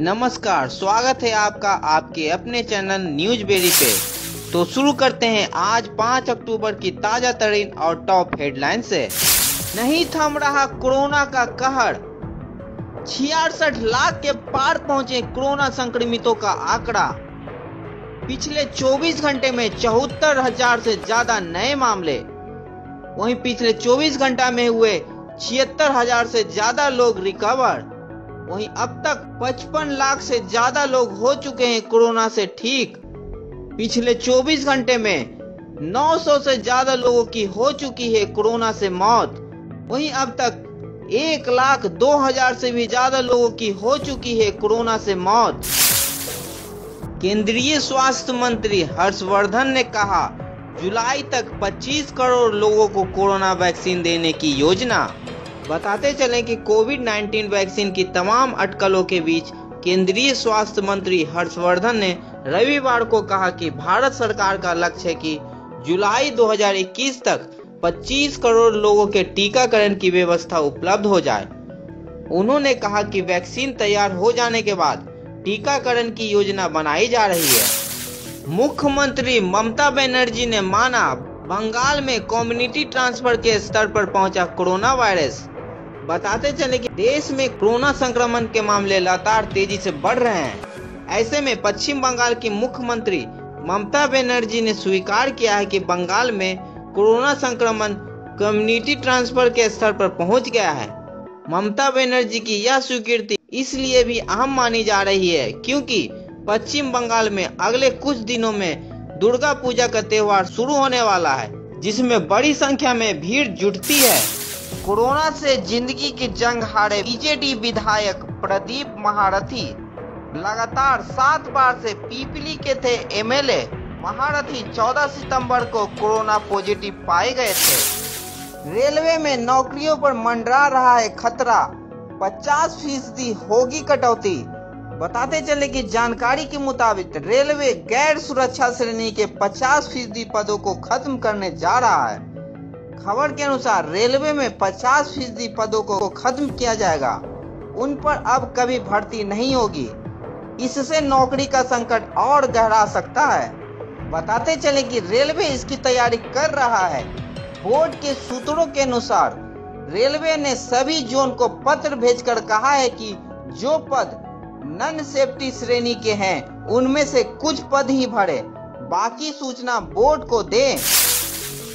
नमस्कार, स्वागत है आपका आपके अपने चैनल न्यूज बेरी पे। तो शुरू करते हैं आज 5 अक्टूबर की ताजा तरीन और टॉप हेडलाइन से। नहीं थम रहा कोरोना का कहर, 66 लाख के पार पहुंचे कोरोना संक्रमितों का आंकड़ा। पिछले 24 घंटे में 74,000 से ज्यादा नए मामले। वहीं पिछले 24 घंटा में हुए 76,000 से ज्यादा लोग रिकवर। वहीं अब तक 55 लाख से ज्यादा लोग हो चुके हैं कोरोना से ठीक। पिछले 24 घंटे में 900 से ज्यादा लोगों की हो चुकी है कोरोना से मौत। वहीं अब तक 1,02,000 से भी ज्यादा लोगों की हो चुकी है कोरोना से मौत। केंद्रीय स्वास्थ्य मंत्री हर्षवर्धन ने कहा, जुलाई तक 25 करोड़ लोगों को कोरोना वैक्सीन देने की योजना। बताते चलें कि कोविड-19 वैक्सीन की तमाम अटकलों के बीच केंद्रीय स्वास्थ्य मंत्री हर्षवर्धन ने रविवार को कहा कि भारत सरकार का लक्ष्य है कि जुलाई 2021 तक 25 करोड़ लोगों के टीकाकरण की व्यवस्था उपलब्ध हो जाए। उन्होंने कहा कि वैक्सीन तैयार हो जाने के बाद टीकाकरण की योजना बनाई जा रही है। मुख्यमंत्री ममता बनर्जी ने माना, बंगाल में कम्युनिटी ट्रांसफर के स्तर पर पहुंचा कोरोना वायरस। बताते चले कि देश में कोरोना संक्रमण के मामले लगातार तेजी से बढ़ रहे हैं। ऐसे में पश्चिम बंगाल की मुख्यमंत्री ममता बनर्जी ने स्वीकार किया है कि बंगाल में कोरोना संक्रमण कम्युनिटी ट्रांसफर के स्तर पर पहुंच गया है। ममता बनर्जी की यह स्वीकृति इसलिए भी अहम मानी जा रही है क्योंकि पश्चिम बंगाल में अगले कुछ दिनों में दुर्गा पूजा का त्योहार शुरू होने वाला है, जिसमें बड़ी संख्या में भीड़ जुटती है। कोरोना से जिंदगी की जंग हारे बीजेडी विधायक प्रदीप महारथी लगातार 7 बार से पीपली के थे एमएलए। महारथी 14 सितंबर को कोरोना पॉजिटिव पाए गए थे। रेलवे में नौकरियों पर मंडरा रहा है खतरा, 50% होगी कटौती। बताते चले कि जानकारी के मुताबिक रेलवे गैर सुरक्षा श्रेणी के 50% पदों को खत्म करने जा रहा है। खबर के अनुसार रेलवे में 50% पदों को खत्म किया जाएगा। उन पर अब कभी भर्ती नहीं होगी। इससे नौकरी का संकट और गहरा सकता है। बताते चले कि रेलवे इसकी तैयारी कर रहा है। बोर्ड के सूत्रों के अनुसार रेलवे ने सभी जोन को पत्र भेजकर कहा है कि जो पद नॉन सेफ्टी श्रेणी के हैं उनमें से कुछ पद ही भरे, बाकी सूचना बोर्ड को दें।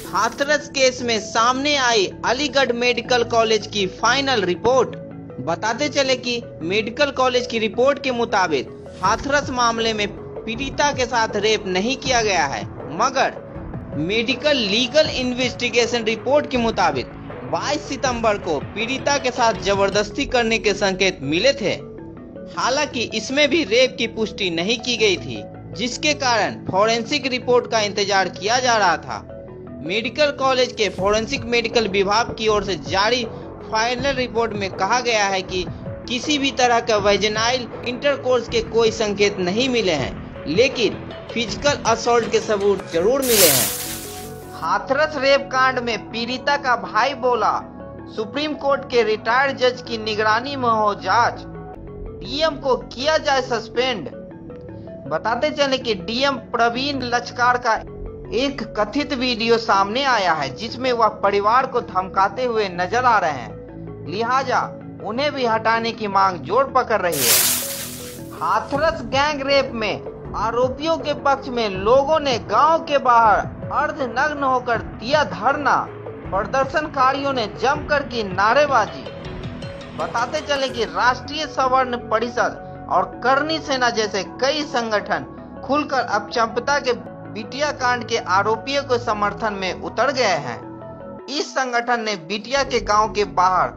हाथरस केस में सामने आई अलीगढ़ मेडिकल कॉलेज की फाइनल रिपोर्ट। बताते चले कि मेडिकल कॉलेज की रिपोर्ट के मुताबिक हाथरस मामले में पीड़िता के साथ रेप नहीं किया गया है, मगर मेडिकल लीगल इन्वेस्टिगेशन रिपोर्ट के मुताबिक 22 सितंबर को पीड़िता के साथ जबरदस्ती करने के संकेत मिले थे। हालांकि इसमें भी रेप की पुष्टि नहीं की गई थी, जिसके कारण फॉरेंसिक रिपोर्ट का इंतजार किया जा रहा था। मेडिकल कॉलेज के फॉरेंसिक मेडिकल विभाग की ओर से जारी फाइनल रिपोर्ट में कहा गया है कि किसी भी तरह का वेजिनाइल इंटरकोर्स के कोई संकेत नहीं मिले हैं, लेकिन फिजिकल असॉल्ट के सबूत जरूर मिले हैं। हाथरस रेप कांड में पीड़िता का भाई बोला, सुप्रीम कोर्ट के रिटायर्ड जज की निगरानी में हो जांच, डीएम को किया जाए सस्पेंड। बताते चले कि डीएम प्रवीण लचकार का एक कथित वीडियो सामने आया है, जिसमें वह परिवार को धमकाते हुए नजर आ रहे हैं, लिहाजा उन्हें भी हटाने की मांग जोर पकड़ रही है। हाथरस गैंग रेप में आरोपियों के पक्ष में लोगों ने गांव के बाहर अर्धनग्न होकर दिया धरना। प्रदर्शनकारियों ने जमकर की नारेबाजी। बताते चले कि राष्ट्रीय सवर्ण परिषद और करनी सेना जैसे कई संगठन खुलकर अब चंपता के बिटिया कांड के आरोपियों के समर्थन में उतर गए हैं। इस संगठन ने बिटिया के गांव के बाहर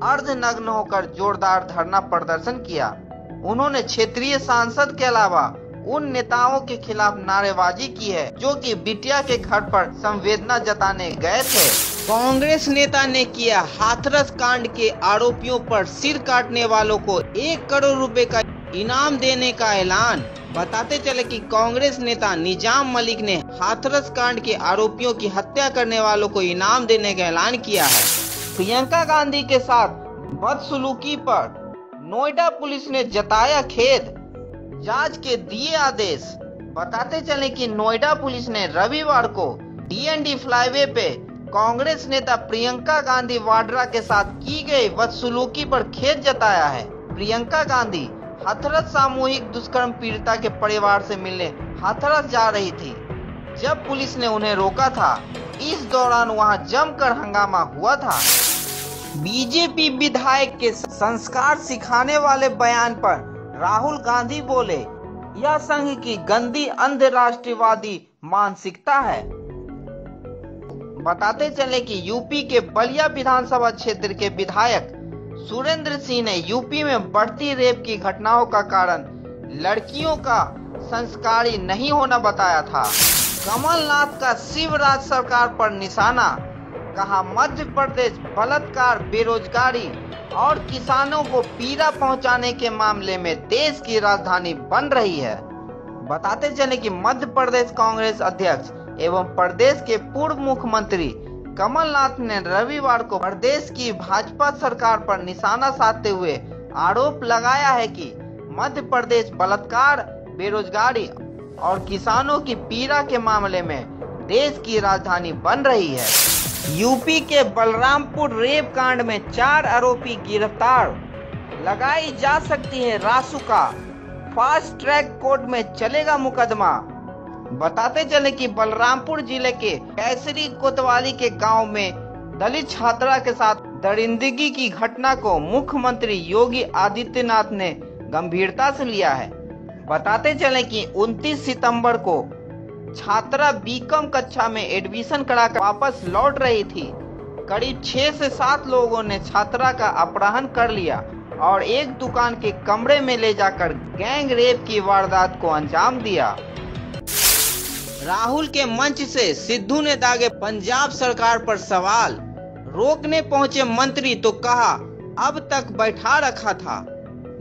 अर्धनग्न होकर जोरदार धरना प्रदर्शन किया। उन्होंने क्षेत्रीय सांसद के अलावा उन नेताओं के खिलाफ नारेबाजी की है जो कि बिटिया के घर पर संवेदना जताने गए थे। कांग्रेस नेता ने किया हाथरस कांड के आरोपियों पर सिर काटने वालों को 1 करोड़ रुपए का इनाम देने का ऐलान। बताते चले कि कांग्रेस नेता निजाम मलिक ने हाथरस कांड के आरोपियों की हत्या करने वालों को इनाम देने का ऐलान किया है। प्रियंका गांधी के साथ बदसलूकी पर नोएडा पुलिस ने जताया खेद, जांच के दिए आदेश। बताते चले कि नोएडा पुलिस ने रविवार को डीएनडी फ्लाईवे पे कांग्रेस नेता प्रियंका गांधी वाड्रा के साथ की गई बदसलूकी पर खेद जताया है। प्रियंका गांधी हाथरस सामूहिक दुष्कर्म पीड़िता के परिवार से मिलने हाथरस जा रही थी जब पुलिस ने उन्हें रोका था। इस दौरान वहां जमकर हंगामा हुआ था। बीजेपी विधायक के संस्कार सिखाने वाले बयान पर राहुल गांधी बोले, यह संघ की गंदी अंध राष्ट्रवादी मानसिकता है। बताते चले कि यूपी के बलिया विधानसभा क्षेत्र के विधायक सुरेंद्र सिंह ने यूपी में बढ़ती रेप की घटनाओं का कारण लड़कियों का संस्कारी नहीं होना बताया था। कमलनाथ का शिवराज सरकार पर निशाना, कहा मध्य प्रदेश बलात्कार, बेरोजगारी और किसानों को पीड़ा पहुंचाने के मामले में देश की राजधानी बन रही है। बताते चले कि मध्य प्रदेश कांग्रेस अध्यक्ष एवं प्रदेश के पूर्व मुख्यमंत्री कमलनाथ ने रविवार को प्रदेश की भाजपा सरकार पर निशाना साधते हुए आरोप लगाया है कि मध्य प्रदेश बलात्कार, बेरोजगारी और किसानों की पीड़ा के मामले में देश की राजधानी बन रही है। यूपी के बलरामपुर रेप कांड में 4 आरोपी गिरफ्तार, लगाई जा सकती है रासुका, फास्ट ट्रैक कोर्ट में चलेगा मुकदमा। बताते चले कि बलरामपुर जिले के कैसरी कोतवाली के गांव में दलित छात्रा के साथ दरिंदगी की घटना को मुख्यमंत्री योगी आदित्यनाथ ने गंभीरता से लिया है। बताते चले कि 29 सितंबर को छात्रा बीकॉम कक्षा में एडमिशन कराकर वापस लौट रही थी। करीब 6 से 7 लोगों ने छात्रा का अपहरण कर लिया और एक दुकान के कमरे में ले जाकर गैंग रेप की वारदात को अंजाम दिया। राहुल के मंच से सिद्धू ने दागे पंजाब सरकार पर सवाल, रोकने पहुंचे मंत्री तो कहा अब तक बैठा रखा था।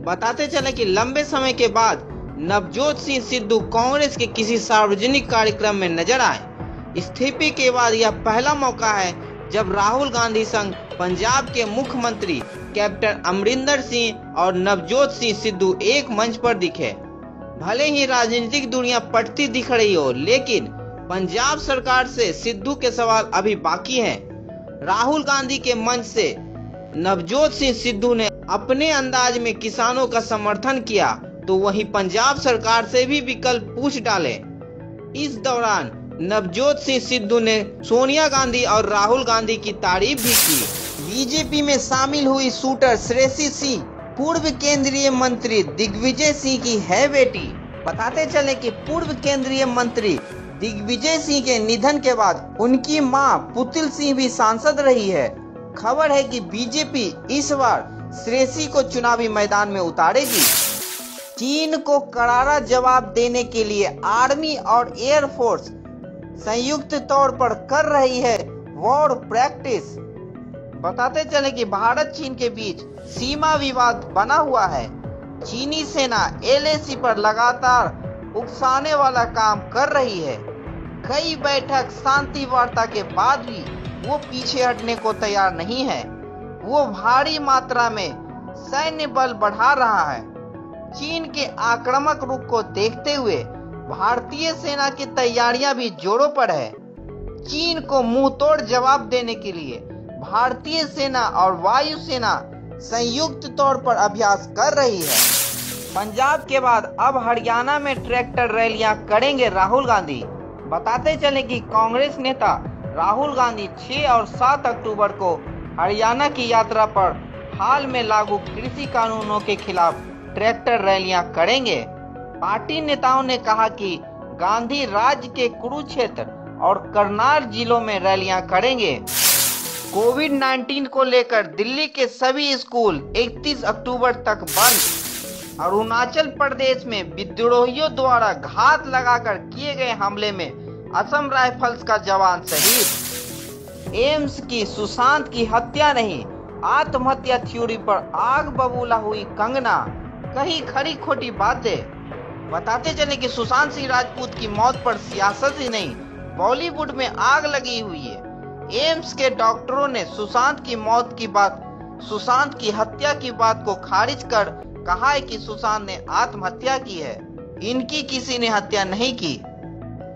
बताते चले कि लंबे समय के बाद नवजोत सिंह सिद्धू कांग्रेस के किसी सार्वजनिक कार्यक्रम में नजर आए। इस्तीफे के बाद यह पहला मौका है जब राहुल गांधी संग पंजाब के मुख्यमंत्री कैप्टन अमरिंदर सिंह और नवजोत सिंह सिद्धू एक मंच पर दिखे। भले ही राजनीतिक दुनिया पटती दिख रही हो, लेकिन पंजाब सरकार से सिद्धू के सवाल अभी बाकी हैं। राहुल गांधी के मंच से नवजोत सिंह सिद्धू ने अपने अंदाज में किसानों का समर्थन किया, तो वहीं पंजाब सरकार से भी विकल्प पूछ डाले। इस दौरान नवजोत सिंह सिद्धू ने सोनिया गांधी और राहुल गांधी की तारीफ भी की। बीजेपी में शामिल हुई शूटर श्रेयसी सिंह पूर्व केंद्रीय मंत्री दिग्विजय सिंह की है बेटी। बताते चले कि पूर्व केंद्रीय मंत्री दिग्विजय सिंह के निधन के बाद उनकी मां पुतुल सिंह भी सांसद रही है। खबर है कि बीजेपी इस बार श्रेयसी को चुनावी मैदान में उतारेगी। चीन को करारा जवाब देने के लिए आर्मी और एयरफोर्स संयुक्त तौर पर कर रही है वॉर प्रैक्टिस। बताते चले कि भारत चीन के बीच सीमा विवाद बना हुआ है। चीनी सेना एलएसी पर लगातार उकसाने वाला काम कर रही है। कई बैठक शांति वार्ता के बाद भी वो पीछे हटने को तैयार नहीं है। वो भारी मात्रा में सैन्य बल बढ़ा रहा है। चीन के आक्रामक रुख को देखते हुए भारतीय सेना की तैयारियां भी जोरों पर है। चीन को मुंहतोड़ जवाब देने के लिए भारतीय सेना और वायुसेना संयुक्त तौर पर अभ्यास कर रही है। पंजाब के बाद अब हरियाणा में ट्रैक्टर रैलियां करेंगे राहुल गांधी। बताते चले कि कांग्रेस नेता राहुल गांधी 6 और 7 अक्टूबर को हरियाणा की यात्रा पर हाल में लागू कृषि कानूनों के खिलाफ ट्रैक्टर रैलियां करेंगे। पार्टी नेताओं ने कहा कि गांधी राज्य के कुरुक्षेत्र और करनाल जिलों में रैलियां करेंगे। कोविड-19 को लेकर दिल्ली के सभी स्कूल 31 अक्टूबर तक बंद। अरुणाचल प्रदेश में विद्रोहियों द्वारा घात लगाकर किए गए हमले में असम राइफल्स का जवान शहीद। एम्स की सुशांत की हत्या नहीं आत्महत्या थ्योरी पर आग बबूला हुई कंगना, कहीं खरी खोटी बातें। बताते चले कि सुशांत सिंह राजपूत की मौत पर सियासत ही नहीं बॉलीवुड में आग लगी हुई है। एम्स के डॉक्टरों ने सुशांत की मौत की बात सुशांत की हत्या की बात को खारिज कर कहा है कि सुशांत ने आत्महत्या की है, इनकी किसी ने हत्या नहीं की।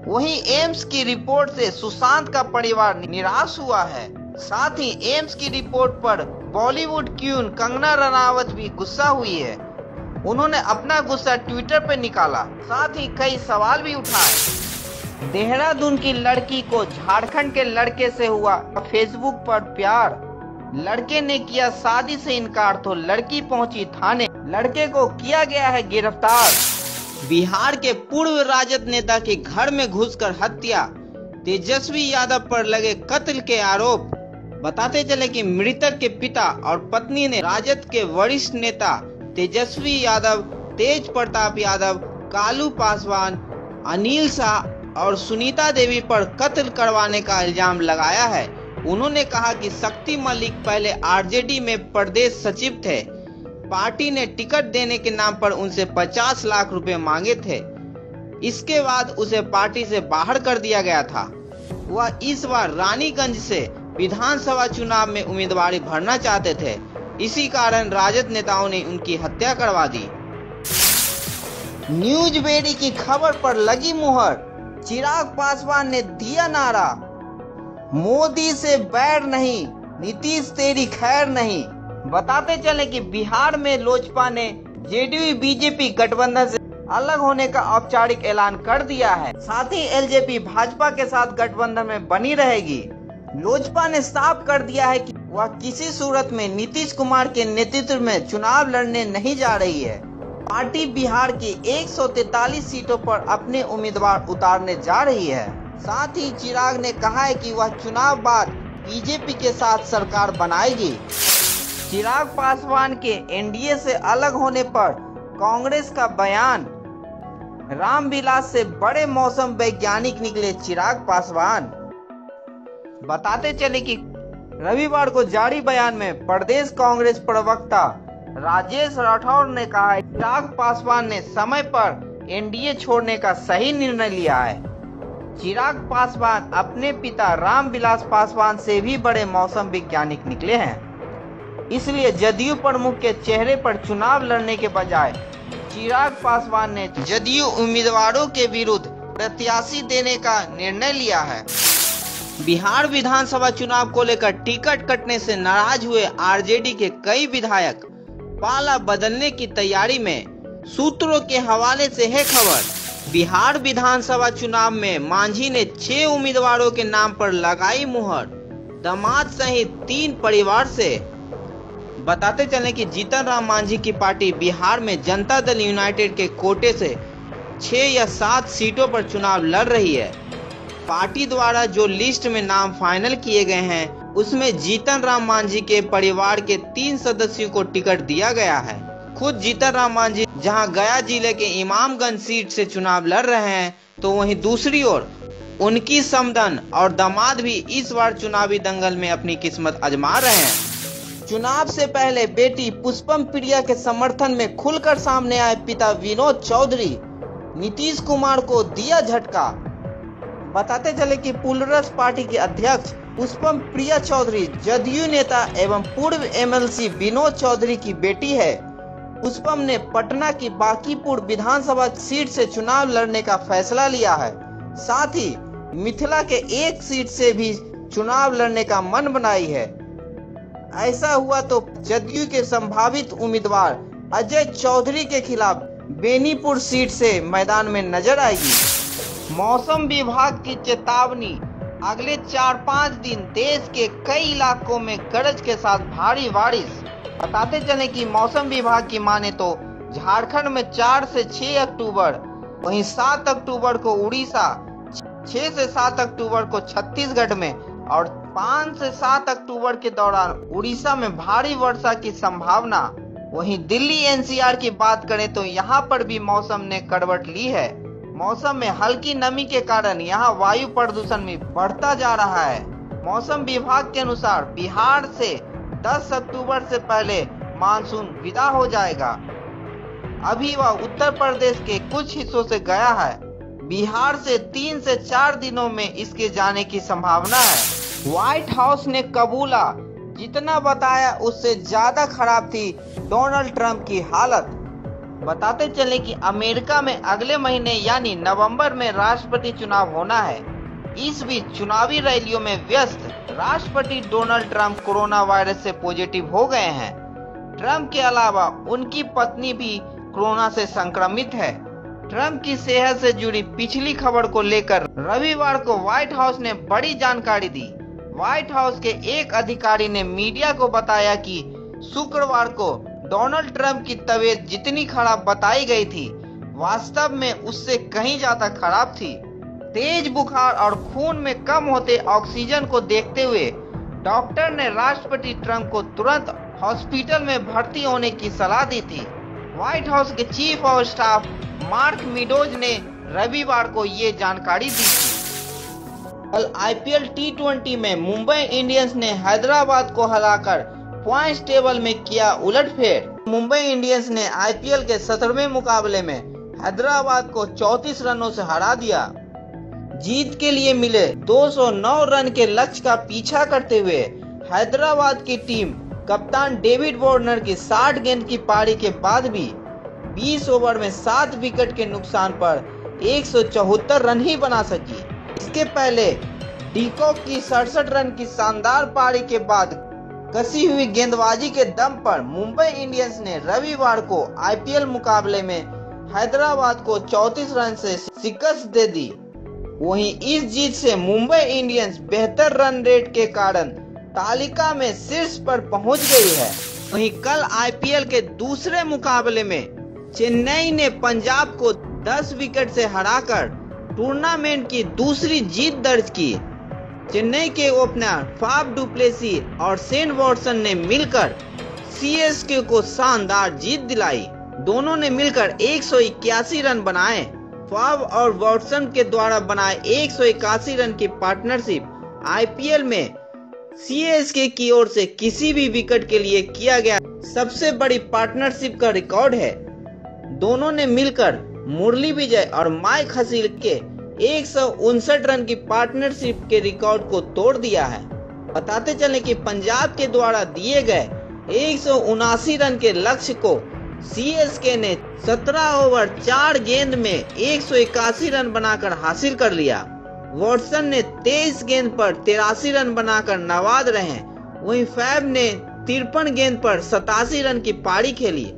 वहीं एम्स की रिपोर्ट से सुशांत का परिवार निराश हुआ है। साथ ही एम्स की रिपोर्ट पर बॉलीवुड क्वीन कंगना रनावत भी गुस्सा हुई है। उन्होंने अपना गुस्सा ट्विटर पर निकाला, साथ ही कई सवाल भी उठाए। देहरादून की लड़की को झारखंड के लड़के से हुआ फेसबुक पर प्यार, लड़के ने किया शादी से इनकार तो लड़की पहुंची थाने, लड़के को किया गया है गिरफ्तार। बिहार के पूर्व राजद नेता के घर में घुसकर हत्या, तेजस्वी यादव पर लगे कत्ल के आरोप। बताते चले कि मृतक के पिता और पत्नी ने राजद के वरिष्ठ नेता तेजस्वी यादव, तेज प्रताप यादव, कालू पासवान, अनिल शाह और सुनीता देवी पर कत्ल करवाने का इल्जाम लगाया है। उन्होंने कहा कि शक्ति मलिक पहले आरजेडी में प्रदेश सचिव थे, पार्टी ने टिकट देने के नाम पर उनसे 50 लाख रुपए मांगे थे। इसके बाद उसे पार्टी से बाहर कर दिया गया था। वह इस बार रानीगंज से विधानसभा चुनाव में उम्मीदवारी भरना चाहते थे, इसी कारण राजद नेताओं ने उनकी हत्या करवा दी। न्यूज बेड़ी की खबर पर लगी मुहर, चिराग पासवान ने दिया नारा, मोदी से बैर नहीं, नीतीश तेरी खैर नहीं। बताते चले कि बिहार में लोजपा ने जेडीयू बीजेपी गठबंधन से अलग होने का औपचारिक ऐलान कर दिया है। साथ ही एलजेपी भाजपा के साथ गठबंधन में बनी रहेगी। लोजपा ने साफ कर दिया है कि वह किसी सूरत में नीतीश कुमार के नेतृत्व में चुनाव लड़ने नहीं जा रही है। पार्टी बिहार की 143 सीटों पर अपने उम्मीदवार उतारने जा रही है। साथ ही चिराग ने कहा है कि वह चुनाव बाद बीजेपी के साथ सरकार बनाएगी। चिराग पासवान के एनडीए से अलग होने पर कांग्रेस का बयान, रामविलास से बड़े मौसम वैज्ञानिक निकले चिराग पासवान। बताते चले कि रविवार को जारी बयान में प्रदेश कांग्रेस प्रवक्ता राजेश राठौर ने कहा है कि चिराग पासवान ने समय पर एनडीए छोड़ने का सही निर्णय लिया है। चिराग पासवान अपने पिता रामविलास पासवान से भी बड़े मौसम वैज्ञानिक निकले हैं, इसलिए जदयू प्रमुख के चेहरे पर चुनाव लड़ने के बजाय चिराग पासवान ने जदयू उम्मीदवारों के विरुद्ध प्रत्याशी देने का निर्णय लिया है। बिहार विधानसभा चुनाव को लेकर टिकट कटने से नाराज हुए आरजेडी के कई विधायक पाला बदलने की तैयारी में। सूत्रों के हवाले से है खबर, बिहार विधानसभा चुनाव में मांझी ने 6 उम्मीदवारों के नाम पर लगाई मुहर, दामाद सहित 3 परिवार से। बताते चले कि जीतन राम मांझी की पार्टी बिहार में जनता दल यूनाइटेड के कोटे से 6 या 7 सीटों पर चुनाव लड़ रही है। पार्टी द्वारा जो लिस्ट में नाम फाइनल किए गए हैं उसमें जीतन राम मांझी के परिवार के 3 सदस्यों को टिकट दिया गया है। खुद जीतन राम मांझी जहां गया जिले के इमामगंज सीट से चुनाव लड़ रहे हैं, तो वहीं दूसरी ओर उनकी समधन और दामाद भी इस बार चुनावी दंगल में अपनी किस्मत आजमा रहे हैं। चुनाव से पहले बेटी पुष्पम प्रिया के समर्थन में खुलकर सामने आए पिता विनोद चौधरी, नीतीश कुमार को दिया झटका। बताते चले कि पुलरस पार्टी के अध्यक्ष पुष्पम प्रिया चौधरी जदयू नेता एवं पूर्व एमएलसी विनोद चौधरी की बेटी है। पुष्पम ने पटना की बांकीपुर विधानसभा सीट से चुनाव लड़ने का फैसला लिया है। साथ ही मिथिला के एक सीट से भी चुनाव लड़ने का मन बनाई है। ऐसा हुआ तो जदयू के संभावित उम्मीदवार अजय चौधरी के खिलाफ बेनीपुर सीट से मैदान में नजर आएगी। मौसम विभाग की चेतावनी, अगले 4-5 दिन देश के कई इलाकों में गरज के साथ भारी बारिश। बताते चले कि मौसम विभाग की माने तो झारखंड में 4 से 6 अक्टूबर, वहीं 7 अक्टूबर को उड़ीसा, 6 से 7 अक्टूबर को छत्तीसगढ़ में और 5 से 7 अक्टूबर के दौरान उड़ीसा में भारी वर्षा की संभावना। वहीं दिल्ली एनसीआर की बात करें तो यहाँ पर भी मौसम ने करवट ली है। मौसम में हल्की नमी के कारण यहाँ वायु प्रदूषण में बढ़ता जा रहा है। मौसम विभाग के अनुसार बिहार से 10 अक्टूबर से पहले मानसून विदा हो जाएगा। अभी वह उत्तर प्रदेश के कुछ हिस्सों से गया है। बिहार से 3 से 4 दिनों में इसके जाने की संभावना है। व्हाइट हाउस ने कबूला, जितना बताया उससे ज्यादा खराब थी डोनाल्ड ट्रंप की हालत। बताते चले कि अमेरिका में अगले महीने यानी नवंबर में राष्ट्रपति चुनाव होना है। इस बीच चुनावी रैलियों में व्यस्त राष्ट्रपति डोनाल्ड ट्रंप कोरोना वायरस से पॉजिटिव हो गए हैं। ट्रंप के अलावा उनकी पत्नी भी कोरोना से संक्रमित है। ट्रंप की सेहत से जुड़ी पिछली खबर को लेकर रविवार को व्हाइट हाउस ने बड़ी जानकारी दी। व्हाइट हाउस के एक अधिकारी ने मीडिया को बताया कि शुक्रवार को डोनाल्ड ट्रंप की तबीयत जितनी खराब बताई गई थी, वास्तव में उससे कहीं ज्यादा खराब थी। तेज बुखार और खून में कम होते ऑक्सीजन को देखते हुए डॉक्टर ने राष्ट्रपति ट्रंप को तुरंत हॉस्पिटल में भर्ती होने की सलाह दी थी। व्हाइट हाउस के chief of staff mark meadows ने रविवार को ये जानकारी दी थी। कल आईपीएल टी20 में मुंबई इंडियंस ने हैदराबाद को हराकर पॉइंट्स टेबल में किया उलटफेर। मुंबई इंडियंस ने आईपीएल के 17वें मुकाबले में हैदराबाद को 34 रनों से हरा दिया। जीत के लिए मिले 209 रन के लक्ष्य का पीछा करते हुए हैदराबाद की टीम कप्तान डेविड वार्नर की 60 गेंद की पारी के बाद भी 20 ओवर में 7 विकेट के नुकसान पर 174 रन ही बना सकी। इसके पहले डीकॉक की 67 रन की शानदार पारी के बाद कसी हुई गेंदबाजी के दम पर मुंबई इंडियंस ने रविवार को आईपीएल मुकाबले में हैदराबाद को 34 रन से शिकस्त दे दी। वहीं इस जीत से मुंबई इंडियंस बेहतर रन रेट के कारण तालिका में शीर्ष पर पहुंच गई है। वहीं कल आईपीएल के दूसरे मुकाबले में चेन्नई ने पंजाब को 10 विकेट से हराकर टूर्नामेंट की दूसरी जीत दर्ज की। चेन्नई के ओपनर फाफ डु प्लेसी और शेन वॉटसन ने मिलकर सीएसके को शानदार जीत दिलाई। दोनों ने मिलकर 181 रन बनाए। फाफ और वॉटसन के द्वारा बनाए 181 रन की पार्टनरशिप आईपीएल में सीएसके की ओर से किसी भी विकेट के लिए किया गया सबसे बड़ी पार्टनरशिप का रिकॉर्ड है। दोनों ने मिलकर मुरली विजय और माइक हसील के 159 रन की पार्टनरशिप के रिकॉर्ड को तोड़ दिया है। बताते चले कि पंजाब के द्वारा दिए गए 179 रन के लक्ष्य को सीएसके ने 17 ओवर 4 गेंद में 181 रन बनाकर हासिल कर लिया। वॉटसन ने 23 गेंद पर 83 रन बनाकर नवाद रहे। वहीं फैब ने 53 गेंद पर 87 रन की पारी खेली।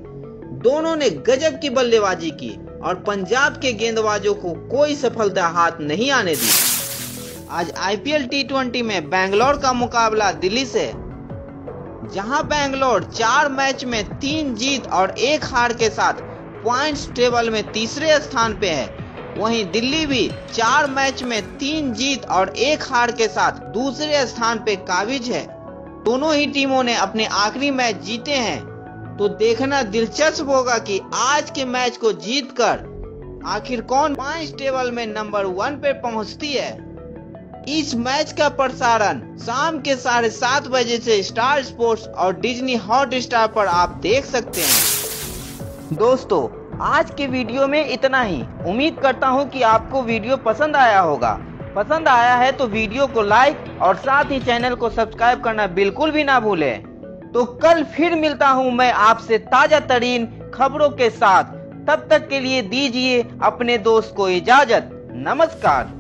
दोनों ने गजब की बल्लेबाजी की और पंजाब के गेंदबाजों को कोई सफलता हाथ नहीं आने दी। आज आईपीएल टी20 में बेंगलोर का मुकाबला दिल्ली से, जहां बेंगलोर 4 मैच में 3 जीत और 1 हार के साथ पॉइंट्स टेबल में तीसरे स्थान पे है। वहीं दिल्ली भी 4 मैच में 3 जीत और 1 हार के साथ दूसरे स्थान पे काबिज है। दोनों ही टीमों ने अपने आखिरी मैच जीते हैं, तो देखना दिलचस्प होगा कि आज के मैच को जीतकर आखिर कौन पॉइंट्स टेबल में नंबर 1 पे पहुंचती है। इस मैच का प्रसारण शाम के 7:30 बजे से स्टार स्पोर्ट्स और डिज्नी हॉटस्टार पर आप देख सकते हैं। दोस्तों, आज के वीडियो में इतना ही। उम्मीद करता हूं कि आपको वीडियो पसंद आया होगा। पसंद आया है तो वीडियो को लाइक और साथ ही चैनल को सब्सक्राइब करना बिल्कुल भी ना भूलें। तो कल फिर मिलता हूं मैं आपसे ताजा तरीन खबरों के साथ। तब तक के लिए दीजिए अपने दोस्त को इजाजत। नमस्कार।